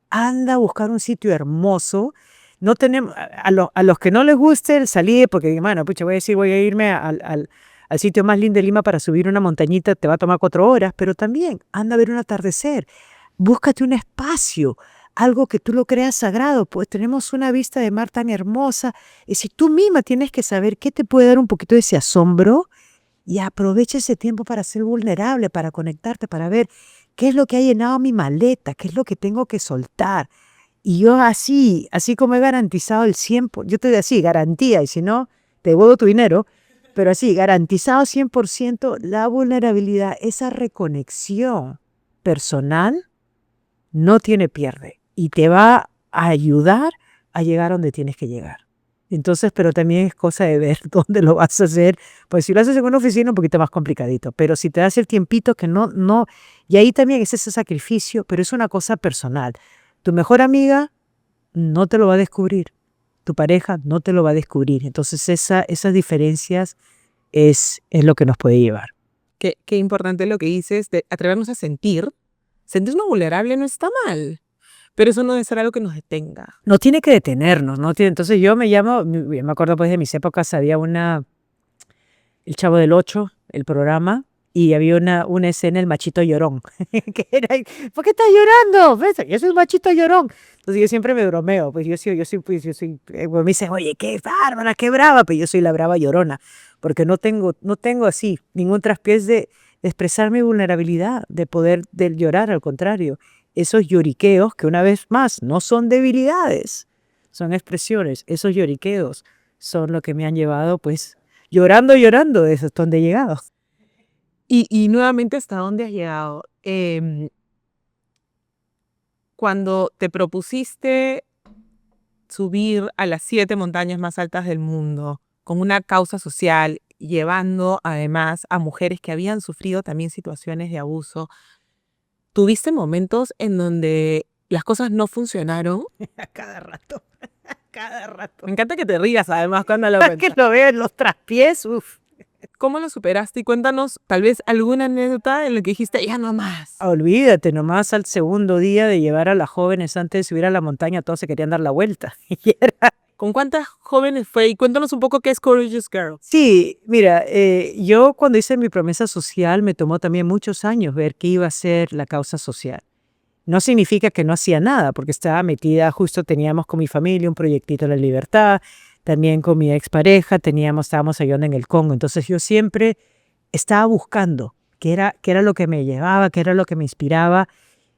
anda a buscar un sitio hermoso. No tenemos, a los que no les guste el salir, porque, bueno, pucha, voy a decir, voy a irme al sitio más lindo de Lima para subir una montañita, te va a tomar 4 horas, pero también anda a ver un atardecer. Búscate un espacio, algo que tú lo creas sagrado, pues tenemos una vista de mar tan hermosa, y si tú misma tienes que saber qué te puede dar un poquito de ese asombro, y aprovecha ese tiempo para ser vulnerable, para conectarte, para ver qué es lo que ha llenado mi maleta, qué es lo que tengo que soltar. Y yo así como he garantizado el 100%, yo te digo así, garantía, y si no, te devuelvo tu dinero, pero así, garantizado 100% la vulnerabilidad, esa reconexión personal, no tiene pierde y te va a ayudar a llegar donde tienes que llegar. Entonces, pero también es cosa de ver dónde lo vas a hacer. Pues si lo haces en una oficina, un poquito más complicadito, pero si te das el tiempito que no, y ahí también es ese sacrificio, pero es una cosa personal. Tu mejor amiga no te lo va a descubrir, tu pareja no te lo va a descubrir. Entonces esas diferencias es lo que nos puede llevar. Qué importante lo que dices de atrevernos a sentir. Sentirnos vulnerable no está mal, pero eso no debe ser algo que nos detenga. No tiene que detenernos, ¿no? Entonces yo me acuerdo pues de mis épocas, había El Chavo del Ocho, el programa, y había una escena, el machito llorón, que era, ¿por qué estás llorando? ¿Ves? Yo soy un machito llorón. Entonces yo siempre me bromeo, pues me dicen, oye, qué bárbara, qué brava, pues yo soy la brava llorona, porque no tengo así ningún traspiés de expresar mi vulnerabilidad, de poder llorar, al contrario. Esos lloriqueos, que una vez más no son debilidades, son expresiones, esos lloriqueos son lo que me han llevado, pues, llorando, de eso es donde he llegado. Y nuevamente, ¿hasta dónde has llegado? Cuando te propusiste subir a las 7 montañas más altas del mundo con una causa social, llevando además a mujeres que habían sufrido también situaciones de abuso, ¿tuviste momentos en donde las cosas no funcionaron? A cada rato, a cada rato. Me encanta que te rías además cuando lo Que cuentas. lo veo en los traspiés, uff. ¿Cómo lo superaste? Y cuéntanos tal vez alguna anécdota en la que dijiste, ya no más. Olvídate, nomás al segundo día de llevar a las jóvenes antes de subir a la montaña, todos se querían dar la vuelta. ¿Con cuántas jóvenes fue? Y cuéntanos un poco qué es Courageous Girl. Sí, mira, yo cuando hice mi promesa social me tomó también muchos años ver qué iba a ser la causa social. No significa que no hacía nada, porque estaba metida, justo teníamos con mi familia un proyectito de la libertad, también con mi expareja, estábamos ayudando en el Congo. Entonces yo siempre estaba buscando qué era lo que me llevaba, qué era lo que me inspiraba.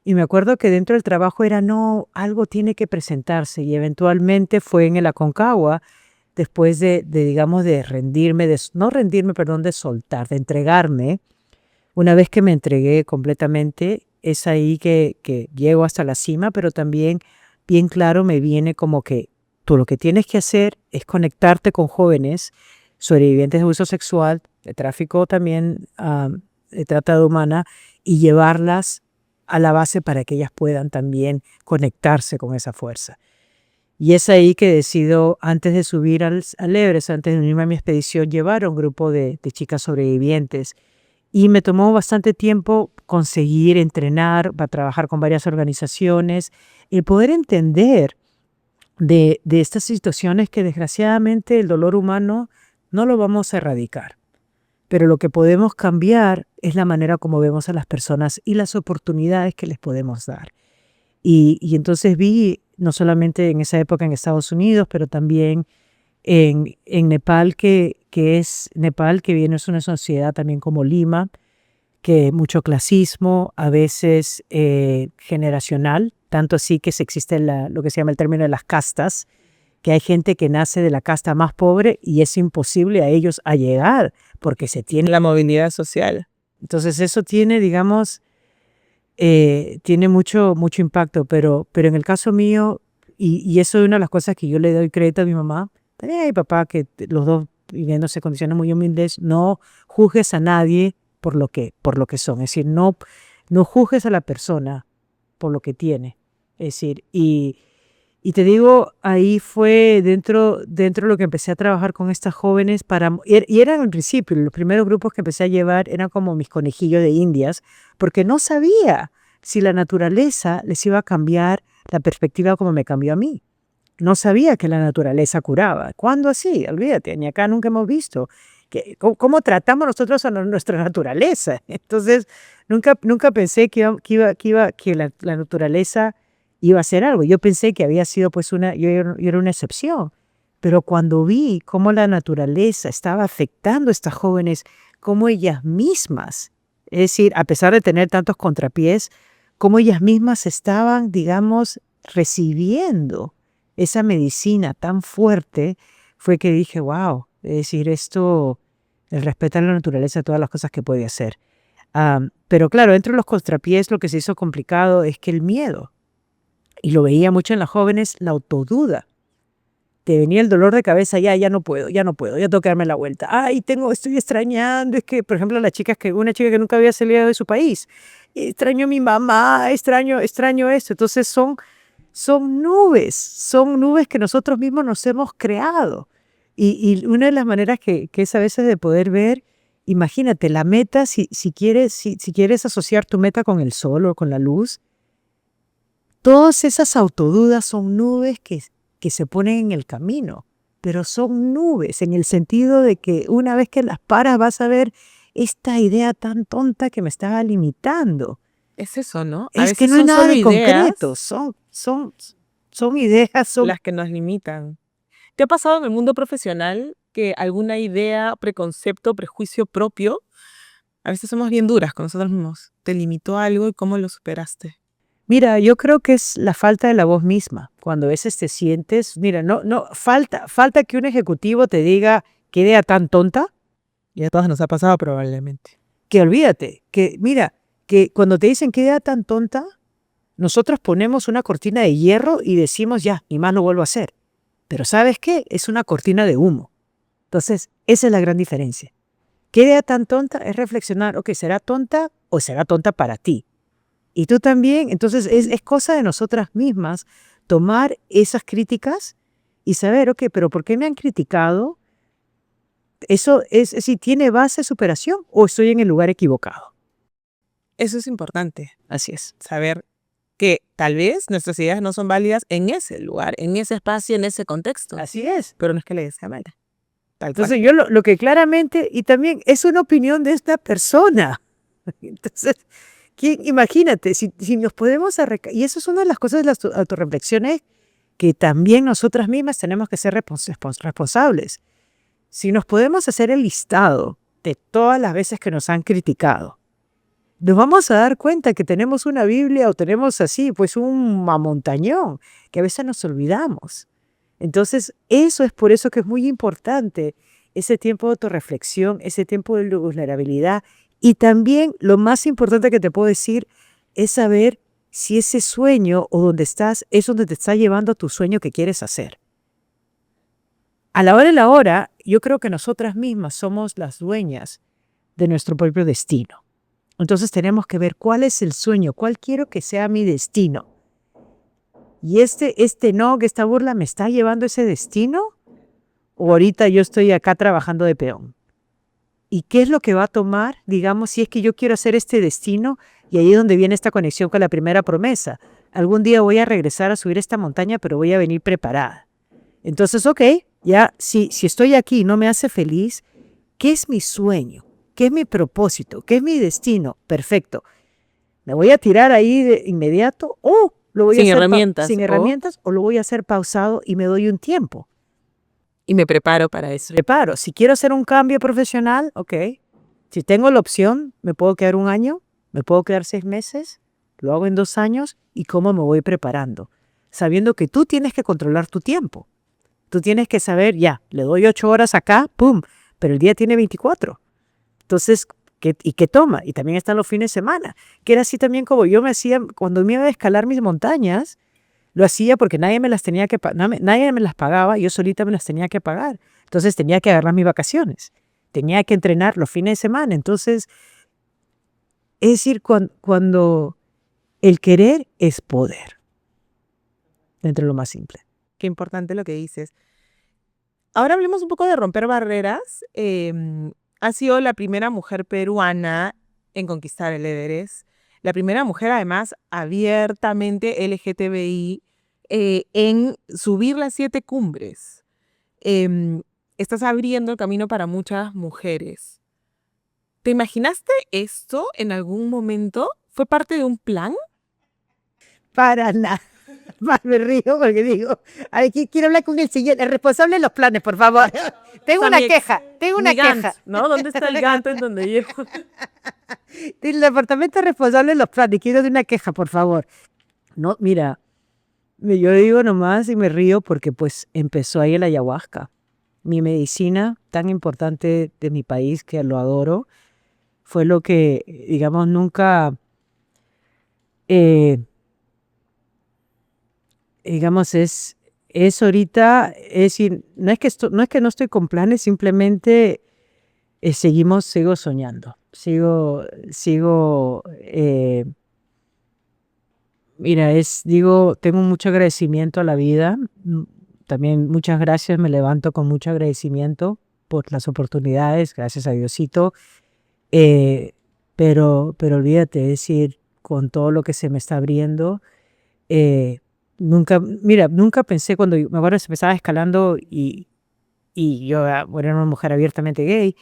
Y me acuerdo que dentro del trabajo era, no, algo tiene que presentarse. Y eventualmente fue en el Aconcagua, después digamos, de rendirme, no rendirme, perdón, de soltar, de entregarme. Una vez que me entregué completamente, es ahí que llego hasta la cima, pero también bien claro me viene como que tú lo que tienes que hacer es conectarte con jóvenes sobrevivientes de abuso sexual, de tráfico también, de trata humana, y llevarlas a la base para que ellas puedan también conectarse con esa fuerza. Y es ahí que decido, antes de subir al Everest, antes de unirme a mi expedición, llevar a un grupo de chicas sobrevivientes. Y me tomó bastante tiempo conseguir entrenar, para trabajar con varias organizaciones, el poder entender de estas situaciones que desgraciadamente el dolor humano no lo vamos a erradicar. Pero lo que podemos cambiar es la manera como vemos a las personas y las oportunidades que les podemos dar. Y entonces vi, no solamente en esa época en Estados Unidos, pero también en Nepal, que es Nepal, que viene, es una sociedad también como Lima, que mucho clasismo, a veces generacional, tanto así que se existe lo que se llama el término de las castas, que hay gente que nace de la casta más pobre y es imposible a ellos a llegar porque se tiene. La movilidad social. Entonces eso tiene, digamos, tiene mucho impacto, pero en el caso mío, y eso es una de las cosas que yo le doy crédito a mi mamá, también a mi papá, que los dos viviéndose en condiciones muy humildes, no juzgues a nadie por lo que son, es decir, no juzgues a la persona por lo que tiene, es decir, y te digo, ahí fue dentro de lo que empecé a trabajar con estas jóvenes y eran al principio, los primeros grupos que empecé a llevar eran como mis conejillos de indias, porque no sabía si la naturaleza les iba a cambiar la perspectiva como me cambió a mí. No sabía que la naturaleza curaba. ¿Cuándo así? Olvídate, ni acá nunca hemos visto. ¿Cómo tratamos nosotros a nuestra naturaleza? Entonces, nunca pensé que la naturaleza iba a hacer algo. Yo pensé que había sido pues yo era una excepción. Pero cuando vi cómo la naturaleza estaba afectando a estas jóvenes, cómo ellas mismas, es decir, a pesar de tener tantos contrapiés, cómo ellas mismas estaban, digamos, recibiendo esa medicina tan fuerte, fue que dije, wow, es decir, esto, el respeto a la naturaleza, todas las cosas que puede hacer. Pero claro, entre los contrapiés lo que se hizo complicado es que el miedo, y lo veía mucho en las jóvenes, la autoduda. Te venía el dolor de cabeza, ya no puedo, ya tengo que darme la vuelta. Ay, estoy extrañando, es que, por ejemplo, una chica que nunca había salido de su país, extraño a mi mamá, extraño esto. Entonces son nubes que nosotros mismos nos hemos creado. Y una de las maneras que es a veces de poder ver, imagínate, la meta, si quieres asociar tu meta con el sol o con la luz, todas esas autodudas son nubes que se ponen en el camino, pero son nubes en el sentido de que una vez que las paras vas a ver esta idea tan tonta que me estaba limitando. Es eso, ¿no? A Es que veces no es son nada solo de ideas concreto, son ideas, las que nos limitan. ¿Te ha pasado en el mundo profesional que alguna idea, preconcepto, prejuicio propio, a veces somos bien duras con nosotros mismos, te limitó a algo y cómo lo superaste? Mira, yo creo que es la falta de la voz misma. Cuando a veces te sientes, mira, falta que un ejecutivo te diga qué idea tan tonta, Y a todas nos ha pasado probablemente. que olvídate, que mira, que cuando te dicen qué idea tan tonta, nosotros ponemos una cortina de hierro y decimos ya, ni más lo vuelvo a hacer. Pero ¿sabes qué? Es una cortina de humo. Entonces, esa es la gran diferencia. ¿Qué idea tan tonta? Es reflexionar, ok, ¿será tonta o será tonta para ti? Y tú también, entonces es cosa de nosotras mismas tomar esas críticas y saber, ok, pero ¿por qué me han criticado? Eso es si tiene base de superación o estoy en el lugar equivocado. Eso es importante, Así es. saber que tal vez nuestras ideas no son válidas en ese lugar, en ese espacio, en ese contexto. Así es. Pero no es que le des cámara. Tal cual. Entonces yo lo que claramente, y también es una opinión de esta persona. Entonces, imagínate, si nos podemos y eso es una de las cosas de las autorreflexiones que también nosotras mismas tenemos que ser responsables. Si nos podemos hacer el listado de todas las veces que nos han criticado, nos vamos a dar cuenta que tenemos una Biblia o tenemos así, pues un montañón, que a veces nos olvidamos. Entonces, eso es por eso que es muy importante ese tiempo de autorreflexión, ese tiempo de vulnerabilidad. Y también lo más importante que te puedo decir es saber si ese sueño o donde estás es donde te está llevando a tu sueño que quieres hacer. A la hora de la hora, yo creo que nosotras mismas somos las dueñas de nuestro propio destino. Entonces tenemos que ver cuál es el sueño, cuál quiero que sea mi destino. Y esta burla me está llevando a ese destino, o ahorita yo estoy acá trabajando de peón. ¿Y qué es lo que va a tomar, digamos, si es que yo quiero hacer este destino? Y ahí es donde viene esta conexión con la primera promesa. Algún día voy a regresar a subir esta montaña, pero voy a venir preparada. Entonces, ok, ya si estoy aquí y no me hace feliz, ¿qué es mi sueño? ¿Qué es mi propósito? ¿Qué es mi destino? Perfecto. ¿Me voy a tirar ahí de inmediato o lo voy a Sin hacer herramientas. sin herramientas o lo voy a hacer pausado y me doy un tiempo? Y me preparo para eso. Preparo. Si quiero hacer un cambio profesional, ok. Si tengo la opción, me puedo quedar 1 año, me puedo quedar 6 meses, lo hago en 2 años y cómo me voy preparando. Sabiendo que tú tienes que controlar tu tiempo. Tú tienes que saber, ya, le doy 8 horas acá, pum, pero el día tiene 24. Entonces, ¿qué toma? Y también están los fines de semana. Que era así también como yo me hacía, cuando me iba a escalar mis montañas, lo hacía porque nadie me las tenía que nadie me las pagaba, yo solita me las tenía que pagar. Entonces tenía que agarrar mis vacaciones. Tenía que entrenar los fines de semana. Entonces, es decir, cuando el querer es poder, dentro de lo más simple. Qué importante lo que dices. Ahora hablemos un poco de romper barreras. Has sido la primera mujer peruana en conquistar el Everest. La primera mujer, además, abiertamente LGTBI en subir las 7 cumbres. Estás abriendo el camino para muchas mujeres. ¿Te imaginaste esto en algún momento? ¿Fue parte de un plan? Para nada. Más me río porque digo, a ver, quiero hablar con el responsable de los planes, por favor. Tengo O sea, una mi- queja, tengo una mi Gantt, queja. ¿no? ¿Dónde está el Gantt en donde llego? El departamento responsable de los planes, quiero de una queja, por favor. No, mira, yo digo nomás y me río porque pues empezó ahí el ayahuasca. Mi medicina tan importante de mi país, que lo adoro, fue lo que, digamos, nunca, digamos, es ahorita, es decir, no es que no estoy con planes, simplemente sigo soñando, mira, tengo mucho agradecimiento a la vida, también muchas gracias, me levanto con mucho agradecimiento por las oportunidades, gracias a Diosito, pero olvídate, es decir, con todo lo que se me está abriendo, nunca pensé me acuerdo que empezaba escalando y yo era una mujer abiertamente gay,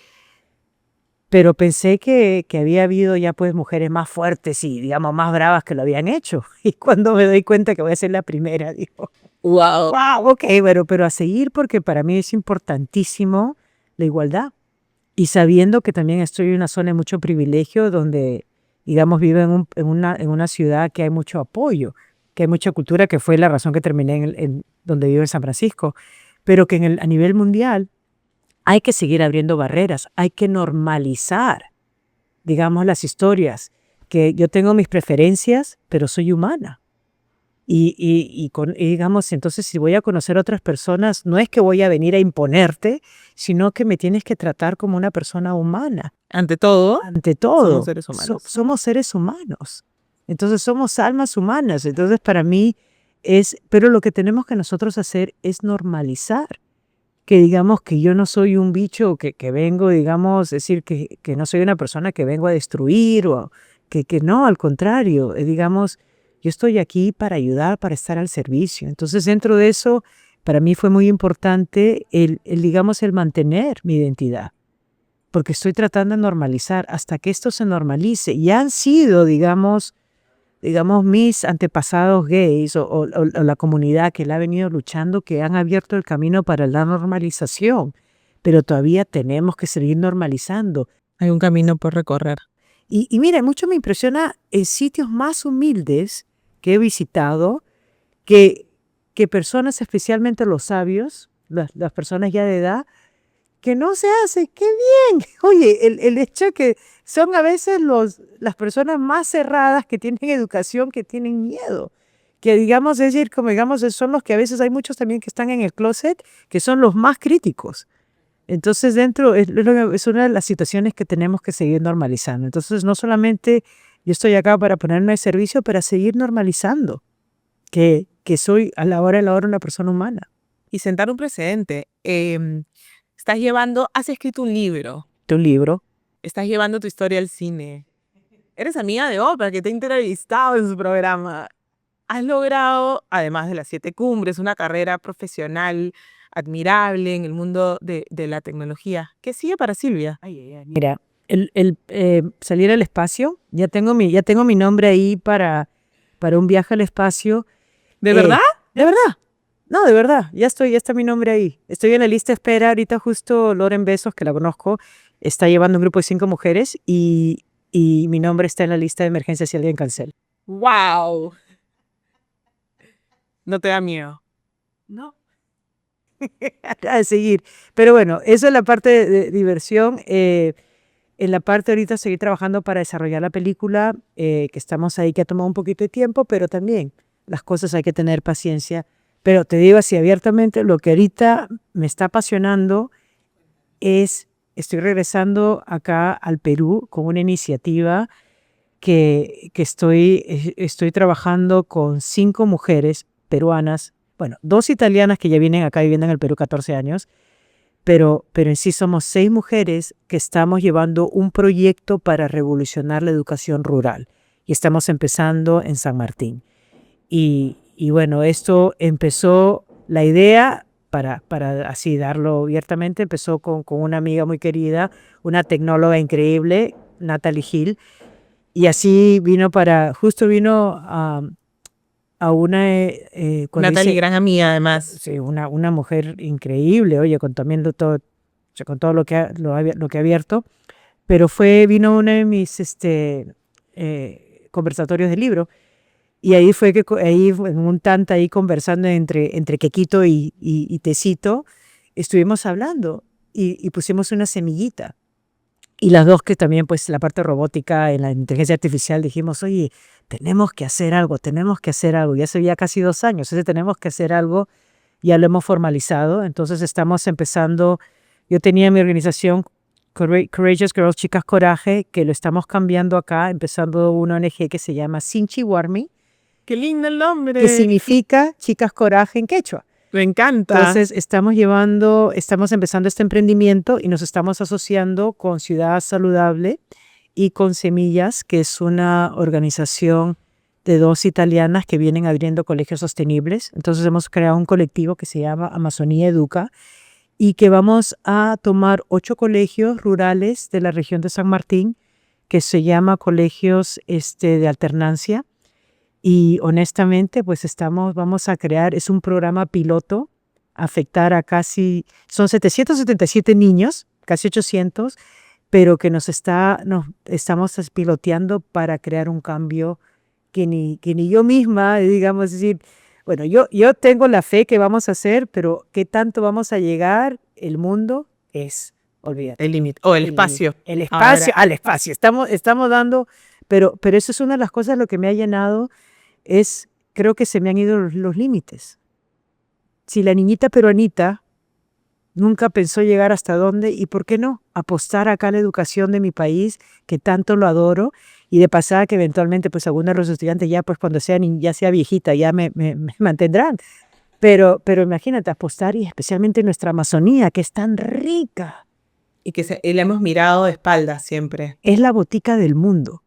pero pensé que había habido ya pues mujeres más fuertes y digamos más bravas que lo habían hecho. Y cuando me doy cuenta que voy a ser la primera, digo, Wow. wow, ok, pero a seguir porque para mí es importantísimo la igualdad. Y sabiendo que también estoy en una zona de mucho privilegio donde, digamos, vivo en una ciudad que hay mucho apoyo, que hay mucha cultura, que fue la razón que terminé donde vivo en San Francisco, pero que a nivel mundial hay que seguir abriendo barreras, hay que normalizar, digamos, las historias, que yo tengo mis preferencias, pero soy humana. Y digamos, entonces si voy a conocer a otras personas, no es que voy a venir a imponerte, sino que me tienes que tratar como una persona humana. Ante todo, Ante todo, somos seres humanos. somos seres humanos. Entonces somos almas humanas. Entonces para mí pero lo que tenemos que nosotros hacer es normalizar. Que digamos que yo no soy un bicho que vengo, digamos, decir que no soy una persona que vengo a destruir o que no, al contrario, digamos, yo estoy aquí para ayudar, para estar al servicio. Entonces, dentro de eso, para mí fue muy importante digamos, el mantener mi identidad, porque estoy tratando de normalizar hasta que esto se normalice. Y han sido, digamos, mis antepasados gays o la comunidad que la ha venido luchando, que han abierto el camino para la normalización, pero todavía tenemos que seguir normalizando. Hay un camino por recorrer. Y mira, mucho me impresiona en sitios más humildes que he visitado, que personas, especialmente los sabios, las personas ya de edad, que no se hace, qué bien. Oye, el hecho que son a veces las personas más cerradas que tienen educación, que tienen miedo. Que digamos, es decir, como digamos, son los que a veces hay muchos también que están en el closet, que son los más críticos. Entonces, es una de las situaciones que tenemos que seguir normalizando. Entonces, no solamente yo estoy acá para ponerme al servicio, para seguir normalizando que soy a la hora de la hora una persona humana. Y sentar un precedente. Has escrito un libro, Tu libro. estás llevando tu historia al cine. Eres amiga de Oprah, que te ha entrevistado en su programa. Has logrado, además de las 7 cumbres, una carrera profesional admirable en el mundo de la tecnología. ¿Qué sigue para Silvia? Mira, salir al espacio, ya tengo mi nombre ahí para un viaje al espacio. ¿De verdad? De verdad. No, de verdad, ya está mi nombre ahí. Estoy en la lista de espera. Ahorita justo Loren Besos, que la conozco, está llevando un grupo de 5 mujeres y mi nombre está en la lista de emergencia si alguien cancela. ¡Wow! ¿No te da miedo? No. A seguir. Pero bueno, eso es la parte de diversión. En la parte ahorita seguir trabajando para desarrollar la película, que estamos ahí, que ha tomado un poquito de tiempo, pero también las cosas hay que tener paciencia. Pero te digo así abiertamente, lo que ahorita me está apasionando es, estoy regresando acá al Perú con una iniciativa que estoy trabajando con 5 mujeres peruanas, bueno, 2 italianas que ya vienen acá viviendo en el Perú 14 años, pero en sí somos 6 mujeres que estamos llevando un proyecto para revolucionar la educación rural y estamos empezando en San Martín. Y bueno, esto empezó, la idea, para así darlo abiertamente, empezó con una amiga muy querida, una tecnóloga increíble, Natalie Hill, y así justo vino a una, cuando Natalie, hice, gran amiga, además. sí, una mujer increíble, oye, con todo lo que lo que ha abierto, pero vino uno de mis conversatorios de libro, y ahí fue ahí en un tanta ahí conversando entre quequito y tecito, estuvimos hablando y pusimos una semillita. Y las dos que también, pues la parte robótica, en la inteligencia artificial, dijimos, oye, tenemos que hacer algo, tenemos que hacer algo. Ya hace ya casi 2 años, ese tenemos que hacer algo, ya lo hemos formalizado. Entonces estamos empezando, yo tenía mi organización Courageous Girls, Chicas Coraje, que lo estamos cambiando acá, empezando una ONG que se llama Sinchi Warmi, ¡Qué lindo el nombre! que significa Chicas Coraje en quechua. Me encanta. Entonces estamos empezando este emprendimiento y nos estamos asociando con Ciudad Saludable y con Semillas, que es una organización de 2 italianas que vienen abriendo colegios sostenibles. Entonces hemos creado un colectivo que se llama Amazonía Educa y que vamos a tomar 8 colegios rurales de la región de San Martín, que se llama colegios de alternancia. Y honestamente, pues vamos a crear, es un programa piloto, afectar a son 777 niños, casi 800, pero que nos estamos piloteando para crear un cambio que ni yo misma, digamos, decir, bueno, yo tengo la fe que vamos a hacer, pero qué tanto vamos a llegar, el mundo olvídate. El límite. O el espacio. El espacio, Ahora, al espacio. Estamos dando, pero eso es una de las cosas lo que me ha llenado creo que se me han ido los límites. Si la niñita peruanita nunca pensó llegar hasta dónde, y por qué no apostar acá a la educación de mi país, que tanto lo adoro, y de pasada que eventualmente pues algunos de los estudiantes ya pues cuando ya sea viejita ya me mantendrán. Pero imagínate apostar, y especialmente en nuestra Amazonía, que es tan rica. y que la hemos mirado de espaldas siempre. Es la botica del mundo.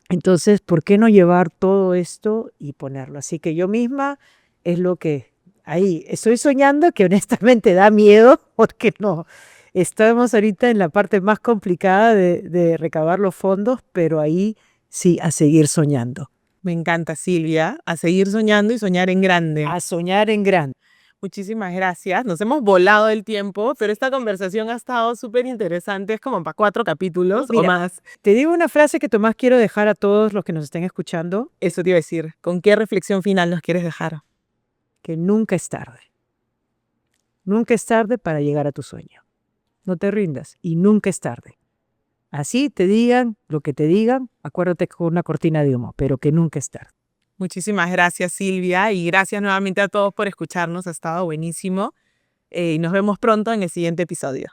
Entonces, ¿por qué no llevar todo esto y ponerlo? Así que yo misma es lo que ahí estoy soñando, que honestamente da miedo, porque no, estamos ahorita en la parte más complicada de recabar los fondos, pero ahí sí, a seguir soñando. Me encanta, Silvia, a seguir soñando y soñar en grande. A soñar en grande. Muchísimas gracias. Nos hemos volado el tiempo, pero esta conversación ha estado súper interesante. Es como para 4 capítulos o más. Te digo una frase que Tomás quiero dejar a todos los que nos estén escuchando. Eso te iba a decir. ¿Con qué reflexión final nos quieres dejar? Que nunca es tarde. Nunca es tarde para llegar a tu sueño. No te rindas y nunca es tarde. Así te digan lo que te digan, acuérdate con una cortina de humo, pero que nunca es tarde. Muchísimas gracias, Silvia, y gracias nuevamente a todos por escucharnos. Ha estado buenísimo. Y nos vemos pronto en el siguiente episodio.